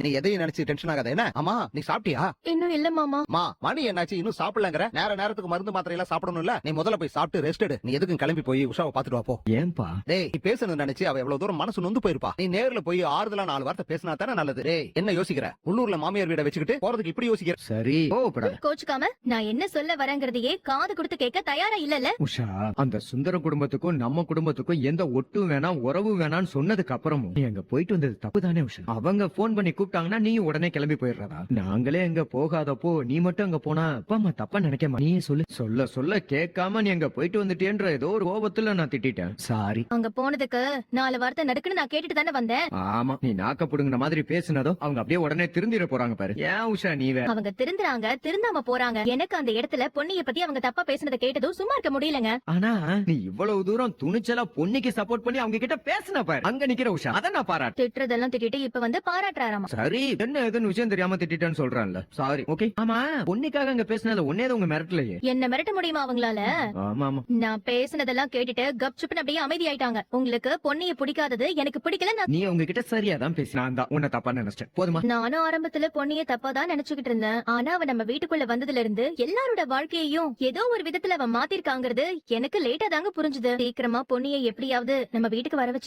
நீ எதையும் நினைச்சு டென்ஷன் ஆகாத என்ன? ஆமா நீ சாப்பிட்டியா? இன்னும் இல்ல மாமா. மணி என்னாச்சு இன்னும் சாப்பிடலங்கற? நேரத்துக்கு மருந்து மாத்திரை எல்லாம் சாப்பிடணும்ல. நீ முதல்ல போய் சாப்பிட்டு ரெஸ்ட் எடு. நீ எதுக்கும் கிளம்பி போய் உஷாவை பாத்துட்டு வா போ. ஏன்பா? டேய் நீ பேசணும் நினைச்சு அவ எவ்வளவு தூரம் மனசு நொந்து போயிருப்பா. நீ நேர்ல போய் ஆறுதலா 4 வார்த்தை பேசினா தானே நல்லது. டேய் என்ன யோசிக்கிற? உள்ளூர்ல மாமியார் வீட வச்சுக்கிட்டு போறதுக்கு இப்படி யோசிக்கிற? சரி கோவப்படாத. கோச்சுக்காம நான் என்ன சொல்ல வரேங்கிறதையே காது கொடுத்து கேட்க தயாரா இல்லல. உஷா, அந்த சுந்தர குடும்பத்துக்கும் நம்ம குடும்பத்துக்கும் எந்த ஒட்டும் வேணாம் உறவு வேணாம்னு சொன்னதுக்கு அப்புறமும் நீ அங்க போயிட்டு வந்தது தப்பு தானே உஷா? அவங்க போன் பண்ணி கூப்பிட்டாங்கன்னா நீ உடனே கிளம்பி போயிடுறதா? நாங்களே அங்க போகாதப்போ நீ மட்டும் அங்க போனா அப்பா அம்மா தப்பா நினைக்க நீ சொல்ல சொல்ல கேட்காம நீ அங்க போயிட்டு வந்துட்டேன்ற ஏதோ ஒரு கோபத்துல நான் திட்டிட்டேன். சாரி. அங்க போனதுக்கு 4 வார்த்தை நறுக்குன்னு நான் கேட்டுட்டு தானே வந்தேன். ஆமா, நீ நாக்க புடுங்கின மாதிரி பேசினதோ அவங்க அப்படியே உடனே திருந்திட போறாங்க பாரு. ஏன் உஷா நீ வேற? அவங்க திருந்துறாங்க, திருந்தாம போறாங்க. எனக்கு அந்த இடத்துல பொன்னிய பத்தி அவங்க தப்பா பேசுனதை கேட்டதும் சும்மா இருக்க முடியலங்க. ஆனா நீ இவ்வளவு தூரம் துணிச்சலா பொன்னிக்கு சப்போர்ட் பண்ணி அவங்க கிட்ட பேசின பாரு. அங்க நிக்கிற உஷா அத நான் பாராட்டு. திட்டுறதெல்லாம் திட்டிட்டு இப்ப வந்து பாராட்டுறாராமா. சரி, என்ன ஏதுன்னு விஷயம் தெரியாம திட்டிட்டேன்னு சொல்றான்ல. சாரி. ஓகே. ஆமா, பொன்னிக்காக அங்க பேசினது ஒன்னே உங்க மிரட்டலையே. என்ன மிரட்ட முடியுமா அவங்களால? ஆமா ஆமா. நான் பேசினதெல்லாம் கேட்டுட்டு கப் சுப்னு அப்படியே அமைதியாயிட்டாங்க. உங்களுக்கு பொன்னிய பிடிக்காதது எனக்கு பிடிக்கல. நீ உங்க கிட்ட சரியா தான் பேசி, நான் தான் உன்னை தப்பா நினைச்சேன். போதுமா? நானும் ஆரம்பத்துல பொன்னிய தப்பா தான் நினைச்சுக்கிட்டு இருந்தேன். ஆனா அவ நம்ம வீட்டுக்குள்ள வந்ததுல இருந்து எல்லாரோட வாழ்க்கையையும் ஏதோ ஒரு விதத்துல அவ மாத்திருக்காங்கிறது எனக்கு லேட்டா தாங்க புரிஞ்சுது. சீக்கிரமா பொன்னியை எப்படியாவது நம்ம வீட்டுக்கு வர வச்சு